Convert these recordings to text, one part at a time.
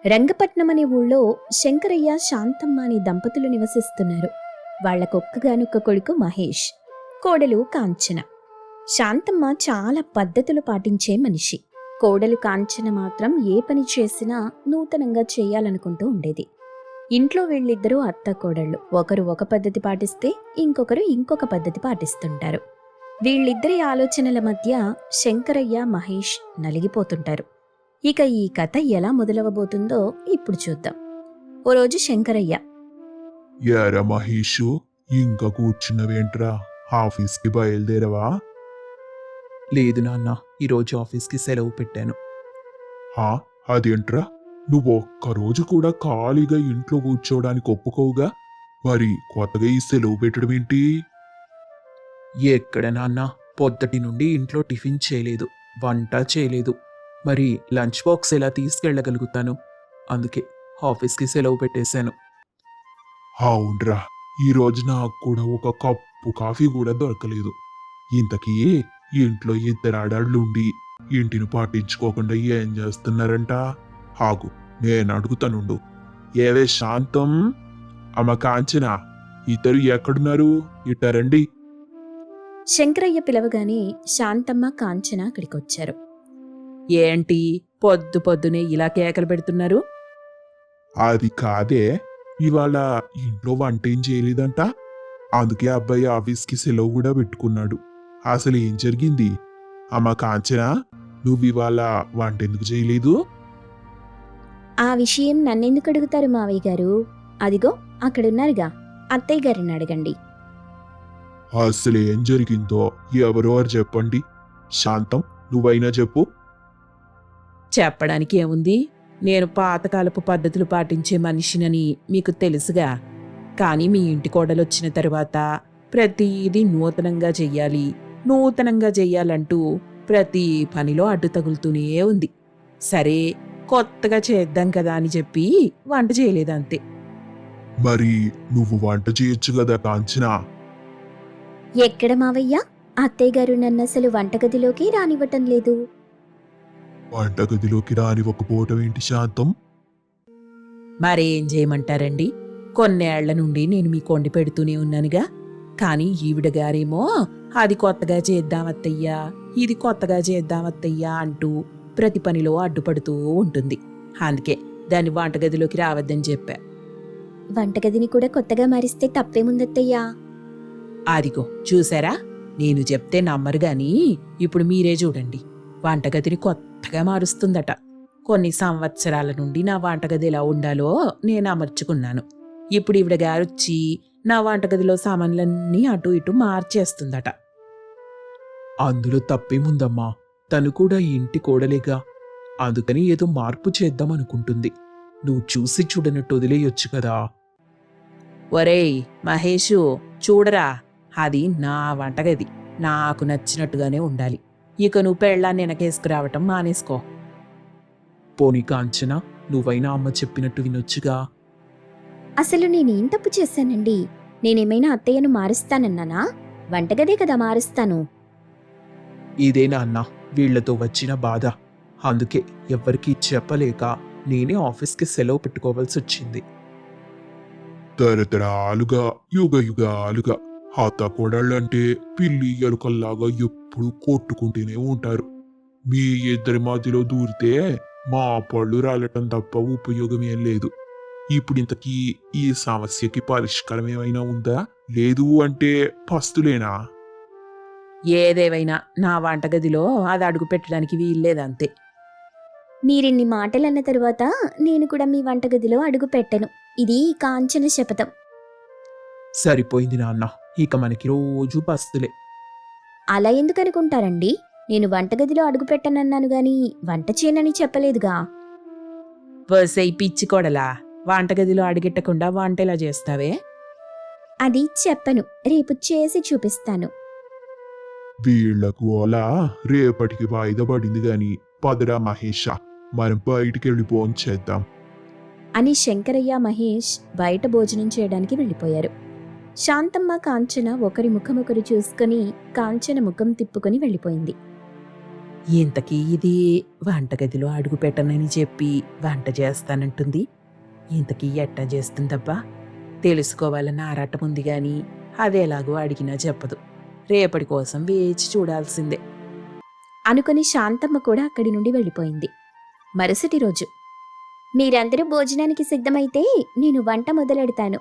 రంగపట్నం అనే ఊళ్ళో శంకరయ్య, శాంతమ్మ అనే దంపతులు నివసిస్తున్నారు. వాళ్లకొక్కగానొక్క కొడుకు మహేష్, కోడలు కాంచన. శాంతమ్మ చాలా పద్ధతులు పాటించే మనిషి. కోడలు కాంచన మాత్రం ఏ పని చేసినా నూతనంగా చేయాలనుకుంటూ ఉండేది. ఇంట్లో వీళ్ళిద్దరూ అత్త కోడళ్ళు. ఒకరు ఒక పద్ధతి పాటిస్తే ఇంకొకరు ఇంకొక పద్ధతి పాటిస్తుంటారు. వీళ్ళిద్దరి ఆలోచనల మధ్య శంకరయ్య, మహేష్ నలిగిపోతుంటారు. ఇక ఈ కథ ఎలా మొదలవబోతుందో ఇప్పుడు చూద్దాం. ఓ రోజు శంకరయ్య, యారా మహేషు, ఇంకా కూర్చున్నవేంట్రా? ఆఫీస్కి బయలుదేరవా? లేదు నాన్న, ఈరోజు ఆఫీస్కి సెలవు పెట్టాను. హా, అదేంట్రా? నువ్వు ఒక్కరోజు కూడా ఖాళీగా ఇంట్లో కూర్చోవడానికి ఒప్పుకోవుగా? మరి కొత్తగా ఈ సెలవు పెట్టడం ఏంటి? ఎక్కడ నాన్న, పొద్దుటి నుండి ఇంట్లో టిఫిన్ చేయలేదు, వంట చేయలేదు. మరి లంచ్ బాక్స్ ఎలా తీసుకెళ్ళగలుగుతాను? అందుకే ఆఫీస్కి సెలవు పెట్టేశాను. అవునరా, ఈరోజు నాకు కూడా ఒక కప్పు కాఫీ కూడా దొరకలేదు. ఇంతకీ ఇంట్లో ఇద్దరు ఆడాళ్ళు ఉండి ఇంటిని పాటించుకోకుండా ఏం చేస్తున్నారంట? ఆగు, నేను అడుగుతానుండు. ఏవే శాంతం, అమ్మ కాంచన, ఇద్దరు ఎక్కడున్నారు? ఇట్టారండి. శంకరయ్య పిలవగానే శాంతమ్మ, కాంచన అక్కడికొచ్చారు. ఏంటి పొద్దు పొద్దునే ఇలా కేకలు పెడుతున్నారు? అది కాదే, ఇవాళ ఇంట్లో వంట ఏం చేయలేదంట. అందుకే అబ్బాయి ఆఫీస్కి సెలవు కూడా పెట్టుకున్నాడు. అసలు ఏం జరిగింది? అమ్మ కాంచన, నువ్వు ఇవాళ వంట ఎందుకు చేయలేదు? ఆ విషయం నన్నెందుకు అడుగుతారు మావయ్య గారు? అదిగో అక్కడున్నారుగా, అత్తయ్య గారిని అడగండి. అసలు ఏం జరిగిందో ఎవరో వారు చెప్పండి. శాంతం, నువ్వైనా చెప్పు. చెప్పడానికి ఏముంది? నేను పాతకాలపు పద్ధతులు పాటించే మనిషినని మీకు తెలుసుగా. కానీ మీ ఇంటి కోడలొచ్చిన తరువాత ప్రతిదీ నూతనంగా చెయ్యాలంటూ ప్రతి పనిలో అడ్డు తగులుతూనే ఉంది. సరే, కొత్తగా చేద్దాం కదా అని చెప్పి వంట చేయలేదంతే. మరి నువ్వు వంట చేయొచ్చు కదా కాంచన? ఎక్కడ మావయ్య? అత్తయ్య గారు నన్నసలు వంటగదిలోకి రానివ్వటం లేదు. వంటగదిలోకి రానివ్వకపోవటం ఏంటి శాంతం? మరేం చేయమంటారండి? కొన్నేళ్ల నుండి నేను మీకు వండి పెడుతూనే ఉన్నానుగా. కానీ ఈవిడ గారేమో అది కొత్తగా చేద్దామత్తయ్యా, ఇది కొత్తగా చేద్దామత్తయ్యా అంటూ ప్రతి పనిలో అడ్డుపడుతూ ఉంటుంది. అందుకే దాన్ని వంటగదిలోకి రావద్దని చెప్పా. వంటగదిని కూడా కొత్తగా మారిస్తే తప్పేముందత్తయ్యా? అదిగో చూసారా, నేను చెప్తే నమ్మరు గాని ఇప్పుడు మీరే చూడండి. వంటగదిని కొత్తగా మారుస్తుందట. కొన్ని సంవత్సరాల నుండి నా వంటగది ఎలా ఉండాలో నేను అమర్చుకున్నాను. ఇప్పుడు ఈవిడ గారొచ్చి నా వంటగదిలో సామాన్లన్నీ అటు ఇటు మార్చేస్తుందట. అందులో తప్పేముందమ్మా, తను కూడా ఈ ఇంటి కోడలేగా. అందుకని ఏదో మార్పు చేద్దామనుకుంటుంది. నువ్వు చూసి చూడనట్టు వదిలేయొచ్చు కదా. ఒరేయ్ మహేషు, చూడరా, అది నా వంటగది, నాకు నచ్చినట్టుగానే ఉండాలి. ఇక నువ్వు పెళ్ళాన్ని వెనకేసుకురావటం మానేసుకో. పోనీ కాంచన, నువ్వైనా అమ్మ చెప్పినట్టు వినొచ్చుగా. అసలు నేనేం తప్పు చేశానండి? నేనేమైనా అత్తయ్యను మారుస్తానన్నానా? వంటగదే కదా మారుస్తాను. ఇదే నాన్న వీళ్లతో వచ్చిన బాధ. అందుకే ఎవ్వరికీ చెప్పలేక నేనే ఆఫీస్కి సెలవు పెట్టుకోవాల్సి వచ్చింది. తరతరాలుగా యుగాలుగా అత్త కోడళ్ళంటే పిల్లి ఎలుకల్లాగా ఎప్పుడు కొట్టుకుంటూనే ఉంటారు. మీ ఇద్దరి మధ్యలో దూరితే మా పళ్ళు రాలటం తప్ప ఉపయోగం ఏం లేదు. ఇప్పుడు ఇంతకీ ఈ సమస్యకి పరిష్కారం ఏమైనా ఉందా? లేదు అంటే పస్తులేనా? ఏదేవైనా నా వంటగదిలో అది అడుగు పెట్టడానికి వీల్లేదంతే. మీరిన్ని మాటలన్న తరువాత నేను కూడా మీ వంటగదిలో అడుగు పెట్టను. ఇది కాంచన శపథం. సరిపోయింది నాన్న, ఇక మనకి రోజు పస్తులే. అలా ఎందుకు అనుకుంటారండి? నేను వంటగదిలో అడుగు పెట్టనన్నాను గాని వంట చేయనని చెప్పలేదుగా. వసై పిచ్చి కొడలా, వంటగదిలో అడుగెట్టకుండా వంట ఎలా చేస్తావే? అది చెప్పను, రేపు చేసి చూపిస్తాను. వీళ్లకు అలా రేపటికి వాయిదా పడింది గాని పదరా మహేష, మనం బయటికి వెళ్ళి చేద్దాం అని శంకరయ్య, మహేష్ బయట భోజనం చేయడానికి వెళ్ళిపోయారు. శాంతమ్మ, కాంచన ఒకరి ముఖమొకరు చూసుకుని కాంచన ముఖం తిప్పుకొని వెళ్ళిపోయింది. ఇంతకీ ఇది వంటగదిలో అడుగు పెట్టనని చెప్పి వంట చేస్తానంటుంది. ఇంతకీ ఎట్టా చేస్తుందబ్బా? తెలుసుకోవాలన్న ఆరాటం ఉంది గాని అదేలాగో అడిగినా చెప్పదు. రేపటి కోసం వేచి చూడాల్సిందే. అనుకుని శాంతమ్మ కూడా అక్కడి నుండి వెళ్ళిపోయింది. మరుసటి రోజు, మీరందరూ భోజనానికి సిద్ధమైతే నేను వంట మొదలెడతాను.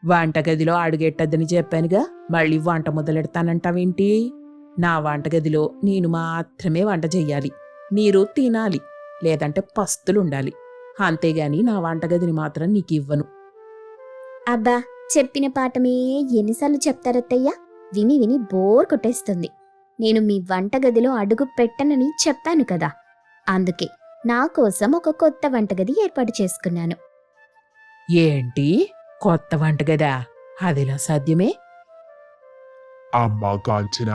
వంటగదిలో అడుగెట్టద్దని చెప్పానుగా, మళ్ళీ వంట మొదలెడతానంటావేంటి? నా వంటగదిలో నేను మాత్రమే వంట చెయ్యాలి. మీరు తినాలి, లేదంటే పస్తులుండాలి. అంతేగాని నా వంటగదిని మాత్రం నీకివ్వను. అబ్బా, చెప్పిన పాఠమే ఎన్నిసార్లు చెప్తారత్తయ్యా? విని విని బోర్ కొట్టేస్తుంది. నేను మీ వంటగదిలో అడుగు పెట్టనని చెప్పాను కదా, అందుకే నా కోసం ఒక కొత్త వంటగది ఏర్పాటు చేసుకున్నాను. ఏంటి? కొత్త వంటగదా? అదెలా సాధ్యమే? అమ్మా కాంచన,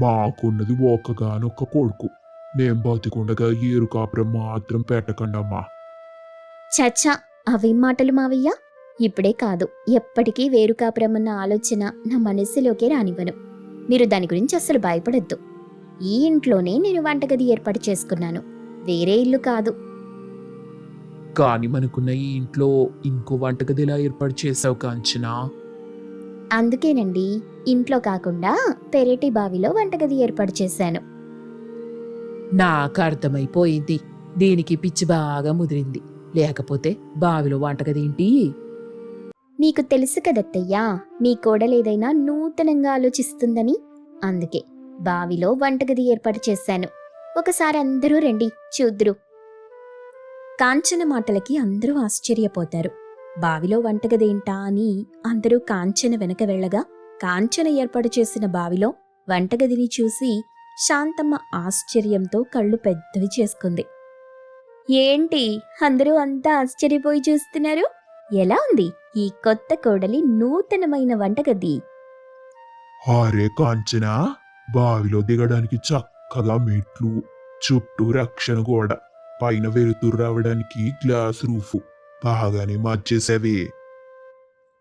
మాకున్నది ఒక్కగానొక్క కొడుకు. మేం బతికుండగా ఏరు కాపురం మాత్రం పెట్టకండమ్మా. చచ్చా, అవేం మాటలు మావయ్య? ఇప్పుడే కాదు, ఎప్పటికీ వేరు కాపురమన్న ఆలోచన నా మనస్సులోకే రానివ్వను. మీరు దాని గురించి అస్సలు భయపడొద్దు. ఈ ఇంట్లోనే నేను వంటగది ఏర్పాటు చేసుకున్నాను, వేరే ఇల్లు కాదు. కాని మనకున్న ఈ ఇంట్లో ఇంకో వంటగది ఎలా ఏర్పాటు చేసావు కాంచనా? అందుకేనండి ఇంట్లో కాకుండా పెరటి బావిలో వంటగది ఏర్పాటు చేశాను. నాకు అర్థమైపోయింది. దీనికి పిచ్చి బాగా ముదిరింది. లేకపోతే బావిలో వంటగదేంటి? నీకు తెలుసు కదత్తయ్యా, మీ కోడలేదైనా నూతనంగా ఆలోచిస్తుందని. అందుకే బావిలో వంటగది ఏర్పాటు చేశాను. ఒకసారి అందరూ రండి, చూద్దురు. కాంచన మాటలకి అందరూ ఆశ్చర్యపోతారు. బావిలో వంటగదేంటా అని అందరూ కాంచన వెనక వెళ్ళగా, కాంచన ఏర్పాటు చేసిన బావిలో వంటగదిని చూసి శాంతమ్మ ఆశ్చర్యంతో కళ్ళు పెద్దవి చేసుకుంది. ఏంటి అందరూ అంతా ఆశ్చర్యపోయి చూస్తున్నారు? ఎలా ఉంది ఈ కొత్త కోడలి నూతనమైన వంటగది? అరే కాంచన, బావిలో దిగడానికి చక్కగా మెట్లు, చుట్టూ రక్షణ గోడ, పైన వెలుతురు రావడానికి గ్లాస్ రూఫ్, బాగానే మార్చేసావే.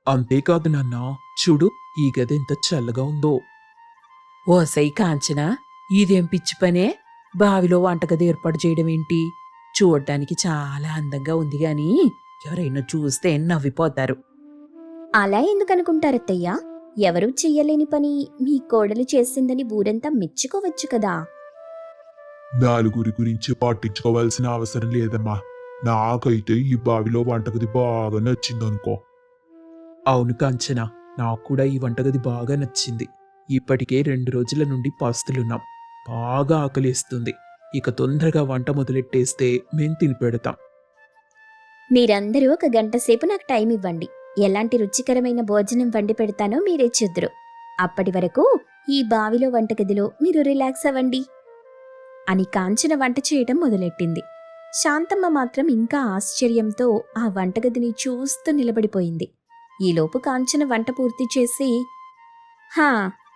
అంతేకాదు నాన్న, చూడు ఈ గది ఎంత చల్లగా ఉందో. ఓసై కాంచనా, ఇదేం పిచ్చి పనే? బావిలో వంటగది ఏర్పాటు చేయడం ఏంటి? చూడ్డానికి చాలా అందంగా ఉంది గాని ఎవరైనా చూస్తే నవ్విపోతారు. అలా ఎందుకనుకుంటారత్తయ్యా? ఎవరూ చెయ్యలేని పని మీ కోడలు చేసిందని ఊరంతా మెచ్చుకోవచ్చు కదా. నలుగురి గురించి పట్టించుకోవాల్సిన అవసరం లేదమ్మా. నాకైతే ఈ బావిలో వంటగది బాగా నచ్చిందనుకో. అవును కాంచనా, నాకు కూడా ఈ వంటగది బాగా నచ్చింది. ఇప్పటికే 2 రోజుల నుండి పస్తులున్నాం. బాగా ఆకలిస్తుంది. ఇక తొందరగా వంట మొదలెట్టేస్తే మేం తిని పెడతాం. మీరందరూ ఒక గంట సేపు నాకు టైం ఇవ్వండి. ఎలాంటి రుచికరమైన భోజనం వండి పెడతానో మీరే చూద్దురు. అప్పటి వరకు ఈ బావిలో వంటగదిలో మీరు రిలాక్స్ అవ్వండి అని కాంచన వంట చేయడం మొదలెట్టింది. శాంతమ్మ మాత్రం ఇంకా ఆశ్చర్యంతో ఆ వంటగదిని చూస్తూ నిలబడిపోయింది. ఈలోపు కాంచన వంట పూర్తి చేసి, హా,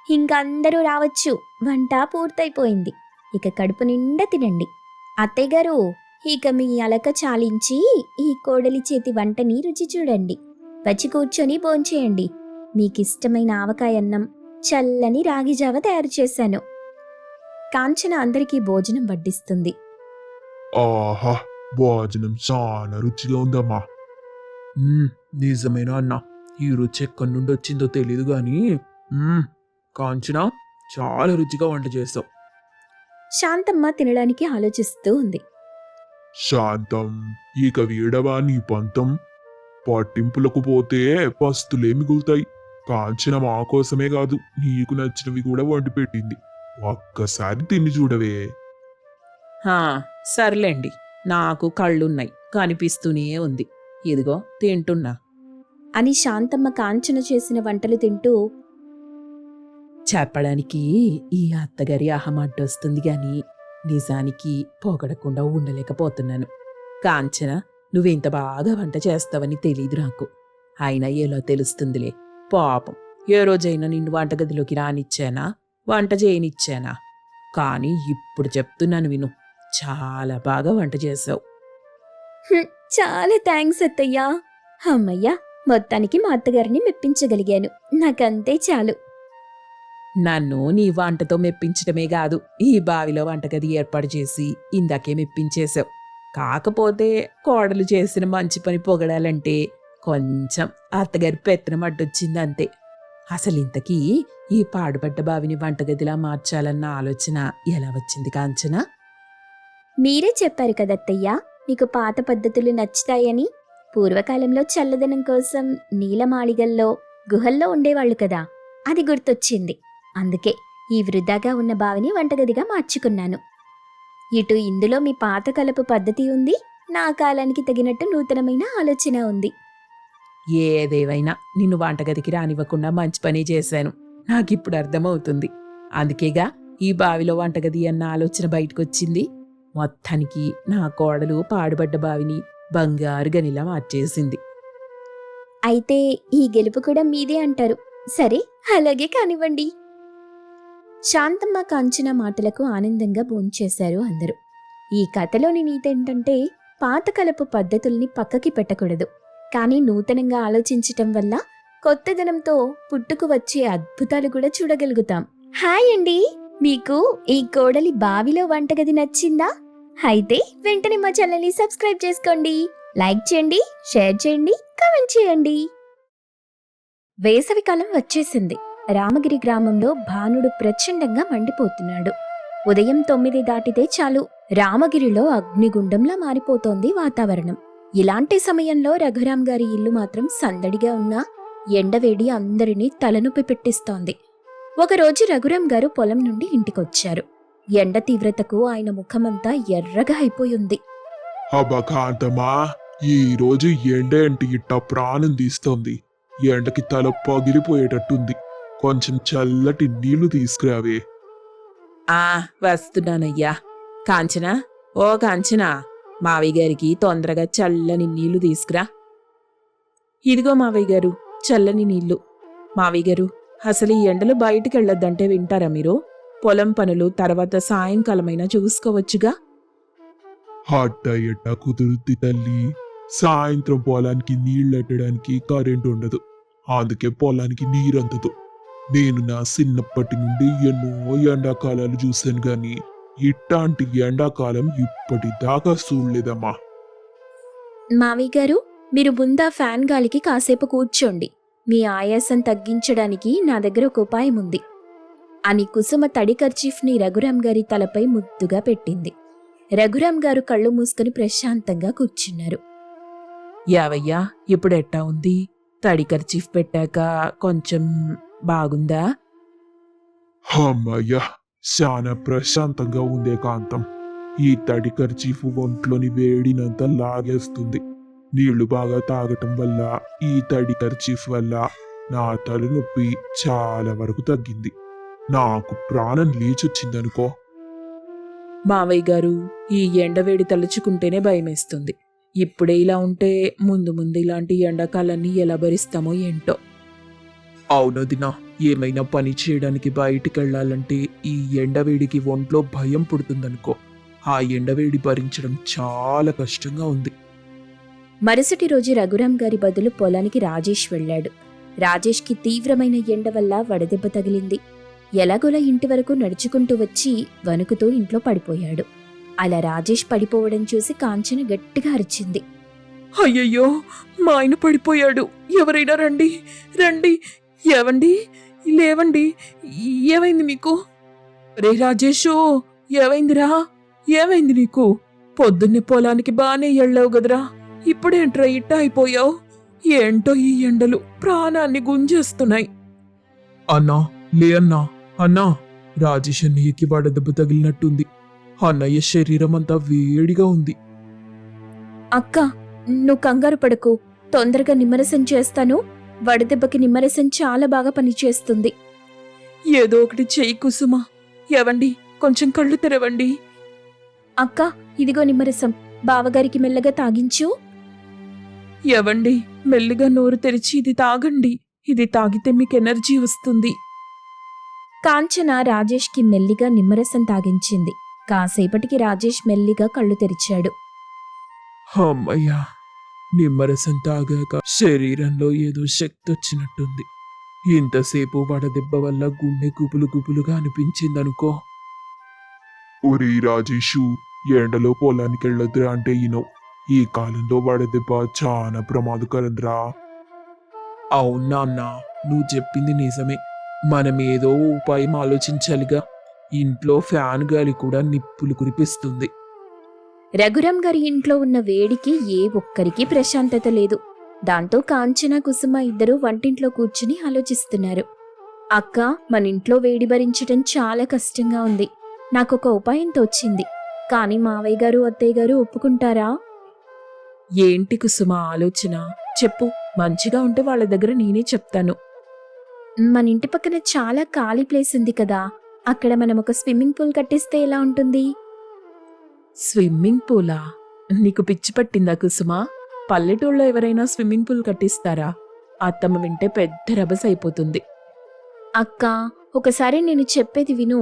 ఇంకందరూ రావచ్చు, వంట పూర్తయిపోయింది, ఇక కడుపు నిండా తినండి. అత్తయ్యగారు, ఇక మీ అలక చాలించి ఈ కోడలి చేతి వంటని రుచి చూడండి. వచ్చి కూర్చొని భోంచేయండి. మీకిష్టమైన ఆవకాయ అన్నం, చల్లని రాగి జావ తయారు చేశాను. కాంచన అందరికీ భోజనం వడ్డిస్తుంది. ఆహా, భోజనం చాలా రుచిగా ఉందమ్మా. నిజమేనా అన్న, ఈ రుచి ఎక్కడి నుండి వచ్చిందో తెలీదు గాని కాంచనా, చాలా రుచిగా వంట చేస్తావు. శాంతమ్మ తినడానికి ఆలోచిస్తూ ఉంది. శాంతం, ఇక వీడవా నీ పంతం? పట్టింపులకు పోతే పస్తులే మిగులుతాయి. కాంచన మా కోసమే కాదు, నీకు నచ్చినవి కూడా వండి పెట్టింది. ఒక్కసారి తిని చూడవే. హా, సర్లేండి, నాకు కళ్ళున్నాయి, కనిపిస్తూనే ఉంది. ఇదిగో తింటున్నా అని శాంతమ్మ కాంచన చేసిన వంటలు తింటూ, చెప్పడానికి ఈ అత్తగారి అహమడ్డొస్తుంది గాని నిజానికి పొగడకుండా ఉండలేకపోతున్నాను. కాంచన, నువ్వింత బాగా వంట చేస్తావని తెలీదు నాకు. అయినా ఎలా తెలుస్తుందిలే. పాపం, ఏ రోజైనా నిన్ను వంటగదిలోకి రానిచ్చానా, వంట చేయనిచ్చానా? కానీ ఇప్పుడు చెప్తున్నాను విను, చాలా బాగా వంట చేసావు. "హ్మ్, చాలా థ్యాంక్స్ అత్తయ్యా. అమ్మయ్యా, మొత్తానికి మా అత్తగారిని మెప్పించగలిగాను. నాకంతే చాలు." నన్ను నీ వంటతో మెప్పించడమే కాదు, ఈ బావిలో వంటగది ఏర్పాటు చేసి ఇందాకే మెప్పించేశావు. కాకపోతే కోడలు చేసిన మంచి పని పొగడాలంటే కొంచెం అత్తగారి పెత్తనం అడ్డొచ్చింది అంతే. అసలు ఇంతకీ ఈ పాడుపడ్డ బావిని వంటగదిలా మార్చాలన్న ఆలోచన ఎలా వచ్చింది కాంచనా? మీరే చెప్పారు కదత్తయ్యా, నీకు పాత పద్ధతులు నచ్చుతాయని. పూర్వకాలంలో చల్లదనం కోసం నీలమాళిగల్లో గుహల్లో ఉండేవాళ్ళు కదా, అది గుర్తొచ్చింది. అందుకే ఈ వృధాగా ఉన్న బావిని వంటగదిగా మార్చుకున్నాను. ఇటు ఇందులో మీ పాత కలపు పద్ధతి ఉంది, నా కాలానికి తగినట్టు నూతనమైన ఆలోచన ఉంది. ఏదేవైనా నిన్ను వంటగదికి రానివ్వకుండా మంచి పని చేశాను, నాకిప్పుడు అర్థమవుతుంది. అందుకేగా ఈ బావిలో వంటగది అన్న ఆలోచన బయటకొచ్చింది. మొత్తానికి నా కోడలు పాడుబడ్డ బావిని బంగారు గనిలా మార్చేసింది. అయితే ఈ గెలుపు కూడా మీదే అంటారు. సరే, అలాగే కానివ్వండి. శాంతమ్మ కాంచన మాటలకు ఆనందంగా భోంచేశారు అందరూ. ఈ కథలోని నీతేంటంటే, పాతకలపు పద్ధతుల్ని పక్కకి పెట్టకూడదు, కానీ నూతనంగా ఆలోచించటం వల్ల కొత్తదనంతో పుట్టుకు వచ్చే అద్భుతాలు కూడా చూడగలుగుతాం. హాయ్ అండి, మీకు ఈ కోడలి బావిలో వంటగది నచ్చిందా? అయితే వెంటనే మా ఛానల్ని సబ్స్క్రైబ్ చేసుకోండి, లైక్ చేయండి, షేర్ చేయండి, కామెంట్ చేయండి. వేసవికాలం వచ్చేసింది. రామగిరి గ్రామంలో భానుడు ప్రచండంగా మండిపోతున్నాడు. ఉదయం 9 దాటితే చాలు రామగిరిలో అగ్నిగుండంలా మారిపోతోంది వాతావరణం. ఇలాంటి సమయంలో రఘురాం గారి ఇల్లు మాత్రం సందడిగా ఉన్నా ఎండవేడి అందరినీ తలనొప్పి పెట్టిస్తోంది. ఒకరోజు రఘురాం గారు పొలం నుండి ఇంటికొచ్చారు. ఎండ తీవ్రతకు ఆయన ముఖమంతా ఎర్రగా అయిపోయింది. అబ్బా కాంతమ్మా, ఈ రోజు ఎండ ఏంటి ఇట్ట ప్రాణం తీస్తోంది. ఎండకి తల పగిలిపోయేటట్టుంది. కొంచెం చల్లటి నీళ్లు తీసుకురావే. వస్తున్నానయ్యా. కాంచనా, ఓ కాంచనా, మావయ్య గారికి తొందరగా చల్లని నీళ్లు తీసుకురా. ఇదిగో మావయ్య గారు, చల్లని నీళ్లు. మావయ్య గారు, అసలు ఈ ఎండలో బయటికెళ్ళొద్దంటే వింటారా మీరు? పొలం పనులు తర్వాత సాయంకాలమైనా చూసుకోవచ్చుగా. అట్ట ఎట్ట కుదురుద్ది తల్లి. సాయంత్రం పొలానికి నీళ్ళెట్టడానికి కరెంట్ ఉండదు, అందుకే పొలానికి నీరందదు. నేను నా చిన్నప్పటి నుండి ఎన్నో ఎండాకాలాలు చూశాను గాని ఇట్లాంటి ఎండాకాలం ఇప్పటిదాకా చూడలేదమ్మా. మావయ్య గారు, మీరు ముందా ఫ్యాన్ గాలికి కాసేపు కూర్చోండి. మీ ఆయాసం తగ్గించడానికి నా దగ్గర ఒక ఉపాయం ఉంది అని కుసుమ తడి కర్చీఫ్ని రఘురాం గారి తలపై ముద్దుగా పెట్టింది. రఘురాం గారు కళ్ళు మూసుకుని ప్రశాంతంగా కూర్చున్నారు. యావయ్యా, ఇప్పుడెట్టా ఉంది? తడి కర్చీఫ్ పెట్టాక కొంచెం బాగుందా? అమ్మయ్యా, చాలా ప్రశాంతంగా ఉందే కాంతం. ఈ తడి ఖర్చీఫ్ ఒంట్లోని వేడినంత లాగేస్తుంది. నీళ్లు బాగా తాగటం వల్ల, ఈ తడి ఖర్చీఫ్ వల్ల నా తలనొప్పి చాలా వరకు తగ్గింది. నాకు ప్రాణం లేచొచ్చిందనుకో. మావయ్య గారు, ఈ ఎండవేడి తలుచుకుంటేనే భయమేస్తుంది. ఇప్పుడే ఇలా ఉంటే ముందు ముందు ఇలాంటి ఎండాకాలాన్ని ఎలా భరిస్తామో ఏంటో. అవునదినా, ఏమైనా పని చేయడానికి బయటికెళ్లాలంటే ఈ ఎండవేడికి ఒంట్లో భయం పుడుతుందనుకో. ఆ ఎండవేడి భరించడం చాలా కష్టంగా ఉంది. మరుసటి రోజు రఘురాం గారి బదులు పొలానికి రాజేష్ వెళ్ళాడు. రాజేష్కి తీవ్రమైన ఎండ వల్ల వడదెబ్బ తగిలింది. ఎలాగోలా ఇంటి వరకు నడుచుకుంటూ వచ్చి వణుకుతూ ఇంట్లో పడిపోయాడు. అలా రాజేష్ పడిపోవడం చూసి కాంచన గట్టిగా అరిచింది. అయ్యయ్యో, మా ఆయన పడిపోయాడు, ఎవరైనా రండి రండి. ఏవండి, లేవండి, ఏమైంది మీకు? రే రాజేషు, ఏమైందిరా? ఏమైంది నీకు? పొద్దున్నే పొలానికి బానే వెళ్ళావు గదరా, ఇప్పుడేంట్రా ఇట్ట అయిపోయావు? ఏంటో ఈ ఎండలు ప్రాణాన్ని గుంజేస్తున్నాయి. అన్నా, లే అన్నా. అన్నా, రాజేష్ అన్నయ్యకి వడదెబ్బ తగిలినట్టుంది. అన్నయ్య శరీరం అంతా వేడిగా ఉంది. అక్క, నువ్వు కంగారు పడకు, తొందరగా నిమ్మరసం చేస్తాను. వడదెబ్బకి నిమ్మరసం చాలా బాగా పనిచేస్తుంది. ఏదో ఒకటి చెయ్యి కుసుమా. ఏవండి, కొంచెం కళ్ళు తెరవండి. అక్క, ఇదిగో నిమ్మరసం, బావగారికి మెల్లగా తాగించు. ఏవండి, మెల్లిగా నోరు తెరిచి ఇది తాగండి. ఇది తాగితే మీకు ఎనర్జీ వస్తుంది. కాంచన రాజేష్కి మెల్లిగా నిమ్మరసం తాగించింది. కాసేపటికి రాజేష్ మెల్లిగా కళ్ళు తెరిచాడు. అమ్మయ్యా, నిమ్మరసం తాగాక శరీరంలో ఏదో శక్తి వచ్చినట్టుంది. ఇంతసేపు వడదెబ్బ వల్ల గుండె గుబులు గుబులుగా అనిపించిందనుకో. ఒరే రాజేషు, ఎండలో పొలానికి వెళ్ళొద్దురా అంటే ఈనో. ఈ కాలంలో వడదెబ్బ చాలా ప్రమాదకరంరా. అవునా అన్న, నువ్వు చెప్పింది నిజమే. మనం ఏదో ఉపాయం ఆలోచించాలిగా. ఇంట్లో ఫ్యాన్ గాలి కూడా నిప్పులు కురిపిస్తుంది. రఘురాం గారి ఇంట్లో ఉన్న వేడికి ఏ ఒక్కరికి ప్రశాంతత లేదు. దాంతో కాంచన కుసుమ ఇద్దరూ వంటింట్లో కూర్చుని ఆలోచిస్తున్నారు. అక్క, మన ఇంట్లో వేడి భరించటం చాలా కష్టంగా ఉంది. నాకొక ఉపాయం తోచింది. కానీ మావయ్య గారు అత్తయ్య గారు ఒప్పుకుంటారా? ఏంటి కుసుమ ఆలోచన? చెప్పు. మంచిగా ఉంటే వాళ్ళ దగ్గర నేనే చెప్తాను. మన ఇంటి పక్కన చాలా ఖాళీ ప్లేస్ ఉంది కదా, అక్కడ మనం ఒక స్విమ్మింగ్ పూల్ కట్టిస్తే ఎలా ఉంటుంది? స్విమ్మింగ్ పూలా? నీకు పిచ్చి పట్టిందా కుసుమ? పల్లెటూళ్ళలో ఎవరైనా స్విమ్మింగ్ పూల్ కట్టిస్తారా? అత్తమ్మ వింటే పెద్ద రభస అయిపోతుంది. అక్క, ఒకసారి నేను చెప్పేది విను.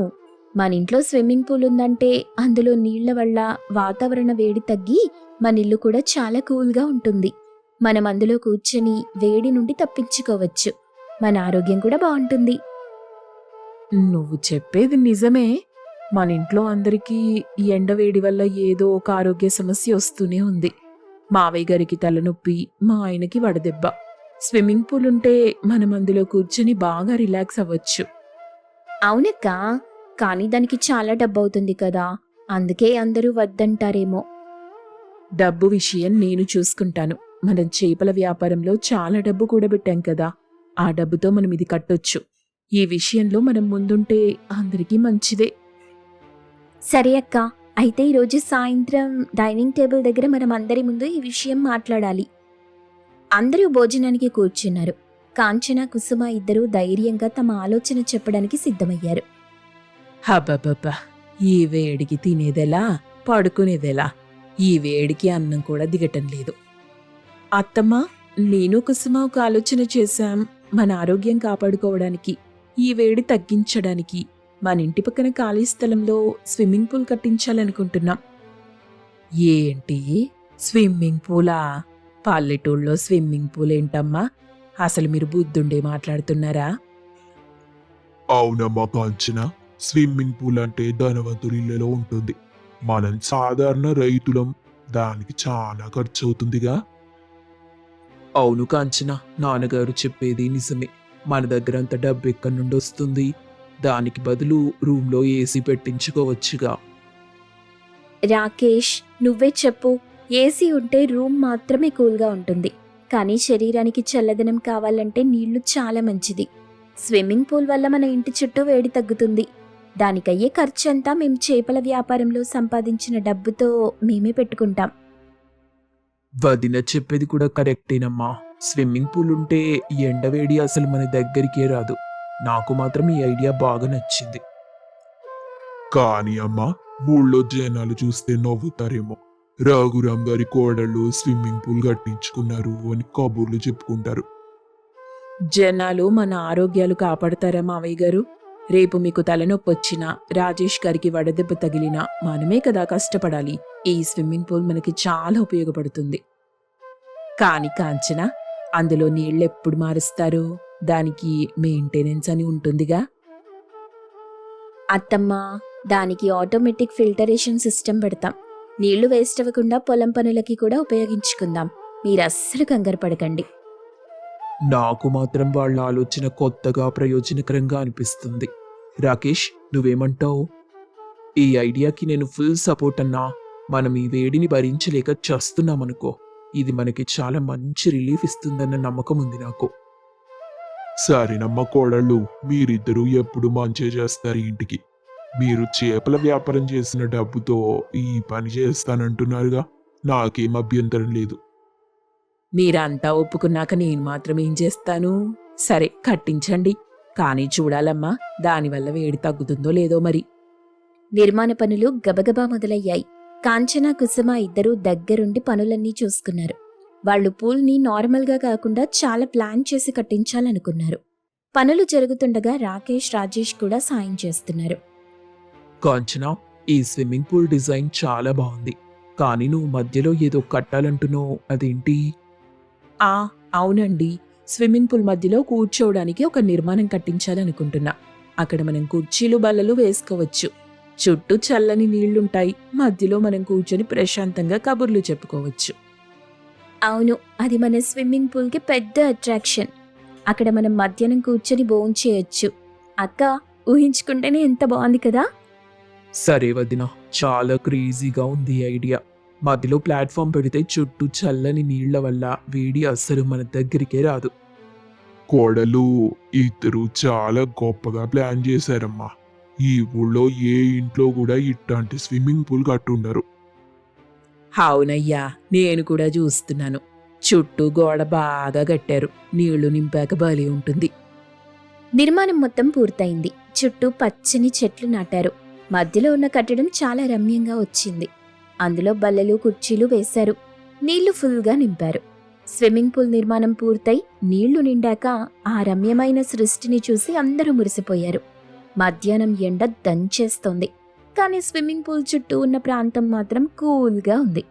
మన ఇంట్లో స్విమ్మింగ్ పూల్ ఉందంటే అందులో నీళ్ల వల్ల వాతావరణ వేడి తగ్గి మన ఇల్లు కూడా చాలా కూల్గా ఉంటుంది. మనం అందులో కూర్చొని వేడి నుండి తప్పించుకోవచ్చు. మన ఆరోగ్యం కూడా బాగుంటుంది. నువ్వు చెప్పేది నిజమే. మన ఇంట్లో అందరికీ ఈ ఎండవేడి వల్ల ఏదో ఒక ఆరోగ్య సమస్య వస్తూనే ఉంది. మావయ్య గారికి తలనొప్పి, మా ఆయనకి వడదెబ్బ. స్విమ్మింగ్ పూల్ ఉంటే మనం అందులో కూర్చొని బాగా రిలాక్స్ అవ్వచ్చు. అవునక్క, కానీ దానికి చాలా డబ్బు అవుతుంది కదా, అందుకే అందరూ వద్దంటారేమో. డబ్బు విషయం నేను చూసుకుంటాను. మనం చేపల వ్యాపారంలో చాలా డబ్బు కూడబెట్టాం కదా, ఆ డబ్బుతో మనం ఇది కట్టొచ్చు. ఈ విషయంలో మనం ముందుంటే అందరికీ మంచిదే. సరే అక్క, అయితే ఈరోజు సాయంత్రం డైనింగ్ టేబుల్ దగ్గర మనం అందరి ముందు ఈ విషయం మాట్లాడాలి. అందరూ భోజనానికి కూర్చున్నారు. కాంచన కుసుమ ఇద్దరూ ధైర్యంగా తమ ఆలోచన చెప్పడానికి సిద్ధమయ్యారు. హబ్బబ్బబ్బా, ఈ వేడికి తినేదెలా, పడుకునేదెలా? ఈ వేడికి అన్నం కూడా దిగటం లేదు. అత్తమ్మ, నేను కుసుమ ఒక ఆలోచన చేశాం. మన ఆరోగ్యం కాపాడుకోవడానికి, ఈ వేడి తగ్గించడానికి మన ఇంటి పక్కన ఖాళీ స్థలంలో స్విమ్మింగ్ పూల్ కట్టించాలనుకుంటున్నాం. ఏంటి, స్విమ్మింగ్ పూలా? పల్లెటూళ్ళలో స్విమ్మింగ్ పూల్ ఏంటమ్మా? అసలు మీరు బుద్ధుండే మాట్లాడుతున్నారా? అవునమ్మా కాంచన, స్విమ్మింగ్ పూల్ అంటే ధనవంతుల ఇళ్లలో ఉంటుంది. మనం సాధారణ రైతులం, దానికి చాలా ఖర్చు అవుతుందిగా. అవును కాంచన, నాన్నగారు చెప్పేది నిజమే. మన దగ్గర అంత డబ్బు ఎక్కడి నుండి వస్తుంది? దానికి బదులు రూమ్లో ఏసీ పెట్టించుకోవచ్చుగా. రాకేష్, నువ్వే చెప్పు. ఏసీ ఉంటే రూమ్ మాత్రమే కూల్గా ఉంటుంది, కానీ శరీరానికి చల్లదనం కావాలంటే నీళ్లు చాలా మంచిది. స్విమ్మింగ్ పూల్ వల్ల మన ఇంటి చుట్టూ వేడి తగ్గుతుంది. దానికయ్యే ఖర్చంతా మేము చేపల వ్యాపారంలో సంపాదించిన డబ్బుతో మేమే పెట్టుకుంటాం. వదిన చెప్పేది కూడా కరెక్టేనమ్మా. స్విమ్మింగ్ పూల్ ఉంటే ఈ ఎండవేడి అసలు మన దగ్గరికే రాదు. నాకు మాత్రం ఈ ఐడియా బాగా నచ్చింది. కానీ అమ్మా, ఊళ్ళో జనాలు చూస్తే నవ్వుతారేమో. రఘురాం గారి కోడళ్ళు స్విమ్మింగ్ పూల్ కట్టించుకున్నారు అని కబుర్లు చెప్పుకుంటారు. జనాలు మన ఆరోగ్యాలు కాపాడతారా మావయ్య గారు? రేపు మీకు తలనొప్పి వచ్చినా, రాజేష్ గారికి వడదెబ్బ తగిలినా మనమే కదా కష్టపడాలి. ఈ స్విమ్మింగ్ పూల్ మనకి చాలా ఉపయోగపడుతుంది. కాని కాంచన, అందులో నీళ్ళెప్పుడు మారుస్తారు? దానికి మెయింటెనెన్స్ అని ఉంటుందిగా. అత్తమ్మ, దానికి ఆటోమేటిక్ ఫిల్టరేషన్ సిస్టమ్ పెడతాం. నీళ్లు వేస్ట్ అవ్వకుండా పొలం పనులకి కూడా ఉపయోగించుకుందాం. మీరు అస్సలు కంగారు పడకండి. నాకు మాత్రం వాళ్ళ ఆలోచన కొత్తగా ప్రయోజనకరంగా అనిపిస్తుంది. రాకేష్, నువ్వేమంటావు? ఈ ఐడియాకి నేను ఫుల్ సపోర్ట్ అన్నా. మనం ఈ వేడిని భరించలేక చస్తున్నామనుకో, ఇది మనకి చాలా మంచి రిలీఫ్ ఇస్తుందన్న నమ్మకం ఉంది నాకు. సరేనమ్మ కోడళ్ళు, మీరిద్దరూ ఎప్పుడు మంచి చేస్తారు ఇంటికి. మీరు చేపల వ్యాపారం చేసిన డబ్బుతో ఈ పని చేస్తానంటున్నారుగా, నాకేం అభ్యంతరం లేదు. మీరంతా ఒప్పుకున్నాక నేను మాత్రం ఏం చేస్తాను? సరే, కట్టించండి. కానీ చూడాలమ్మా, దానివల్ల వేడి తగ్గుతుందో లేదో మరి. నిర్మాణ పనులు గబగబా మొదలయ్యాయి. కాంచన కుసుమ ఇద్దరూ దగ్గరుండి పనులన్నీ చూసుకున్నారు. వాళ్ళు పూల్ని నార్మల్గా కాకుండా చాలా ప్లాన్ చేసి కట్టించాలనుకున్నారు. పనులు జరుగుతుండగా రాకేష్, రాజేష్ కూడా సాయం చేస్తున్నారు. కాంచనా, ఈ స్విమ్మింగ్ పూల్ డిజైన్ చాలా బాగుంది. కానీ నువ్వు మధ్యలో ఏదో కట్టాలంటున్నావు, అదేంటి? అవునండి, స్విమ్మింగ్ పూల్ మధ్యలో కూర్చోవడానికి ఒక నిర్మాణం కట్టించాలనుకుంటున్నా. అక్కడ మనం కుర్చీలు బల్లలు వేసుకోవచ్చు. చుట్టూ చల్లని నీళ్లుంటాయి. మధ్యలో మనం కూర్చొని ప్రశాంతంగా కబుర్లు చెప్పుకోవచ్చు. అవును, అది మన స్విమ్మింగ్ పూల్కి పెద్ద అట్రాక్షన్. అక్కడ మనం మధ్యాహ్నం కూర్చొని భోంచేయొచ్చు. అక్క, ఊహించుకుంటేనే ఎంత బాగుంది కదా. సరే వదినా, చాలా క్రేజీగా ఉంది ఈ ఐడియా. మధ్యలో ప్లాట్ఫామ్ పెడితే చుట్టూ చల్లని నీళ్ల వల్ల వేడి అస్సలు మన దగ్గరికే రాదు. కోడలు ఇద్దరు చాలా గొప్పగా ప్లాన్ చేశారమ్మా. ఈ ఊళ్ళో ఏ ఇంట్లో కూడా ఇట్లాంటి స్విమ్మింగ్ పూల్ కట్టుండరు. అవునయ్యా, నేను కూడా చూస్తున్నాను. చుట్టూ గోడ బాగా కట్టారు. నీళ్లు నింపాక బలి ఉంటుంది. నిర్మాణం మొత్తం పూర్తయింది. చుట్టూ పచ్చని చెట్లు నాటారు. మధ్యలో ఉన్న కట్టడం చాలా రమ్యంగా వచ్చింది. అందులో బల్లలు కుర్చీలు వేశారు. నీళ్లు ఫుల్గా నింపారు. స్విమ్మింగ్ పూల్ నిర్మాణం పూర్తయి నీళ్లు నిండాక ఆ రమ్యమైన సృష్టిని చూసి అందరూ మురిసిపోయారు. మధ్యాహ్నం ఎండ దంచేస్తోంది. కానీ స్విమ్మింగ్ పూల్ చుట్టూ ఉన్న ప్రాంతం మాత్రం కూల్గా ఉంది.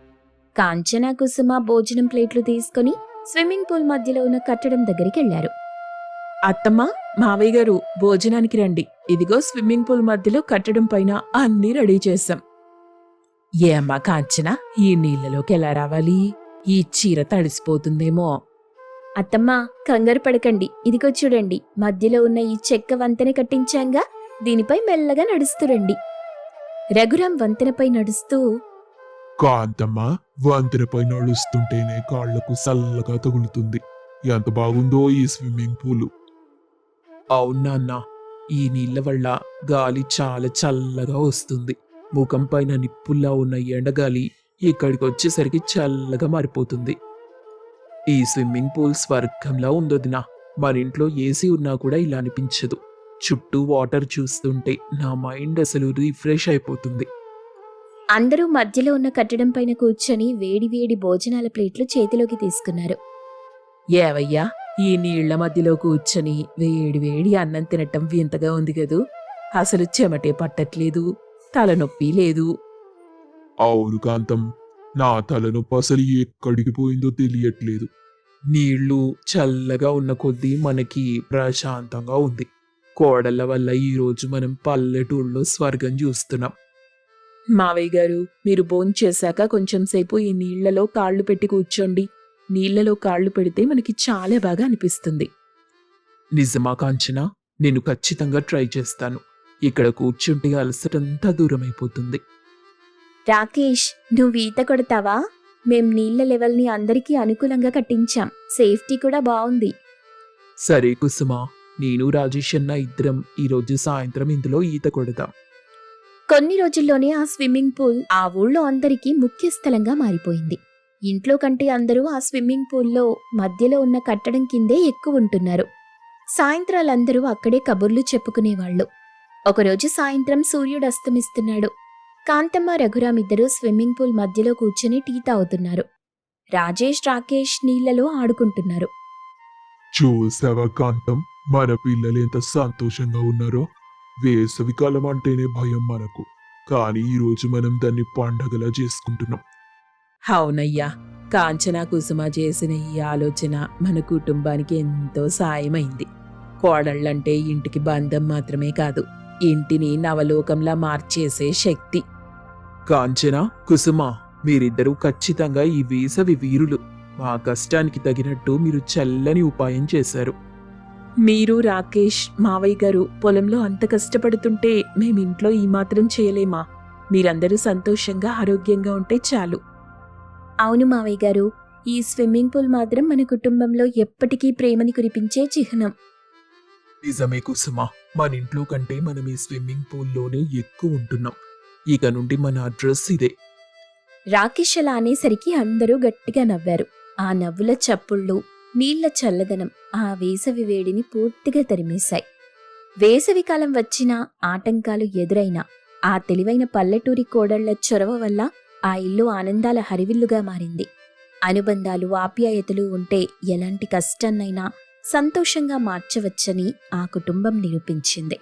కాంచన, కుసుమ భోజనం ప్లేట్లు తీసుకుని స్విమ్మింగ్ పూల్ మధ్యలో ఉన్న కట్టడం దగ్గరికి వెళ్లారు. అత్తమ్మ, మావయ్య గారు, భోజనానికి రండి. ఇదిగో స్విమ్మింగ్ పూల్ మధ్యలో కట్టడం పైన అన్నీ రెడీ చేశాం. ఏమ్మా కాంచన, ఈ నీళ్లలోకి ఎలా రావాలి? ఈ చీర తడిసిపోతుందేమో. అత్తమ్మ, కంగారు పడకండి. ఇదిగో చూడండి, మధ్యలో ఉన్న ఈ చెక్క వంతెన కట్టించాంగా, దీనిపై మెల్లగా నడుస్తురండి. రఘురాం వంతెనపై నడుస్తూ, కాంతమ్మ, వంతెనపై నడుస్తుంటేనే కాళ్లకు చల్లగా తగులుతుంది. ఎంత బాగుందో ఈ స్విమ్మింగ్ పూలు. అవునా, ఈ నీళ్ల వల్ల గాలి చాలా చల్లగా వస్తుంది. ముఖం పైన నిప్పుల్లా ఉన్న ఎండగాలి ఇక్కడికి వచ్చేసరికి చల్లగా మారిపోతుంది. ఈ స్విమ్మింగ్ పూల్ స్వర్గంలా ఉందొదినా. మన ఇంట్లో ఏసీ ఉన్నా కూడా ఇలా అనిపించదు. చుట్టూ వాటర్ చూస్తుంటే నా మైండ్ అసలు రిఫ్రెష్ అయిపోతుంది. అందరూ మధ్యలో ఉన్న కట్టడం పైన కూర్చొని వేడివేడి భోజనాల ప్లేట్లు చేతిలోకి తీసుకున్నారు. ఏవయ్యా, ఈ నీళ్ల మధ్యలో కూర్చొని వేడి వేడి అన్నం తినటం వింతగా ఉంది కదూ. అసలు చెమటే పట్టట్లేదు, తలనొప్పి లేదు. అవును కాంతం, నా తలనొప్పి అసలు ఎక్కడికి పోయిందో తెలియట్లేదు. నీళ్లు చల్లగా ఉన్న కొద్దీ మనకి ప్రశాంతంగా ఉంది. కోడళ్ళ వల్ల ఈరోజు మనం పల్లెటూళ్ళలో స్వర్గం చూస్తున్నాం. మావయ్య గారు, మీరు భోంచేశాక కొంచెం సేపు ఈ నీళ్లలో కాళ్ళు పెట్టి కూర్చోండి. నీళ్లలో కాళ్ళు పెడితే మనకి చాలా బాగా అనిపిస్తుంది. నిజమా కాంచన? నేను ఖచ్చితంగా ట్రై చేస్తాను. ఇక్కడ కూర్చుంటే అలసటంతా దూరమైపోతుంది. రాకేష్, నువ్వు ఈత కొడతావా? మేం నీళ్ల లెవెల్ని అందరికీ అనుకూలంగా కట్టించాం. సేఫ్టీ కూడా బావుంది. సరే కుసుమా, నేను రాజేష్ అన్న ఇద్దరం ఈరోజు సాయంత్రం ఇందులో ఈత కొడదాం. కొన్ని రోజుల్లోనే ఆ స్విమ్మింగ్ పూల్ ఆ ఊళ్ళో అందరికీ ముఖ్య స్థలంగా మారిపోయింది. ఇంట్లో కంటే అందరూ ఆ స్విమ్మింగ్ పూల్లో మధ్యలో ఉన్న కట్టడం కిందే ఎక్కువ ఉంటున్నారు. సాయంత్రాలందరూ అక్కడే కబుర్లు చెప్పుకునేవాళ్లు. ఒకరోజు సాయంత్రం సూర్యుడు అస్తమిస్తున్నాడు. కాంతమ్మ, రఘురాం ఇద్దరూ స్విమ్మింగ్ పూల్ మధ్యలో కూర్చుని టీ తాగుతున్నారు. రాజేష్, రాకేష్ నీళ్లలో ఆడుకుంటున్నారు. చూసావా కాంతం, మన పిల్లలు ఎంత సంతోషంగా ఉన్నారో. వేసవికాలం అంటేనే భయం మనకు, కానీ ఈరోజు మనం దాన్ని పండగలా చేసుకుంటున్నాం. అవునయ్యా, కాంచన, కుసుమ చేసిన ఈ ఆలోచన మన కుటుంబానికి ఎంతో సాయమైంది. కోడళ్ళంటే ఇంటికి బంధం మాత్రమే కాదు, ఇంటిని నవలోకంలా మార్చేసే శక్తి. కాంచన, కుసుమ, మీరిద్దరూ ఖచ్చితంగా ఈ వేసవి వీరులు. మా కష్టానికి తగినట్టు మీరు చల్లని ఉపాయం చేశారు. మీరు, రాకేష్, మావయ్య గారు పొలంలో అంత కష్టపడుతుంటే మేమింట్లో ఈ మాత్రం చేయలేమా? మీరందరూ సంతోషంగా ఆరోగ్యంగా ఉంటే చాలు. అవును మావయ్య గారు, ఈ స్విమ్మింగ్ పూల్ మాత్రం మన కుటుంబంలో ఎప్పటికీ ప్రేమని కురిపించే చిహ్నం. నిజమే కుసుమ, మన ఇంట్లో కంటే మనం ఈ స్విమ్మింగ్ పూల్లోనే ఎక్కువ ఉంటున్నాం. ఇక నుండి మన అడ్రస్ ఇదే. రాకేష్ అలా అనేసరికి అందరూ గట్టిగా నవ్వారు. ఆ నవ్వుల చప్పుళ్ళు, నీళ్ల చల్లదనం ఆ వేసవి వేడిని పూర్తిగా తరిమేశాయి. వేసవికాలం వచ్చినా, ఆటంకాలు ఎదురైనా, ఆ తెలివైన పల్లెటూరి కోడళ్ల చొరవ వల్ల ఆ ఇల్లు ఆనందాల హరివిల్లుగా మారింది. అనుబంధాలు, ఆప్యాయతలు ఉంటే ఎలాంటి కష్టాన్నైనా సంతోషంగా మార్చవచ్చని ఆ కుటుంబం నిరూపించింది.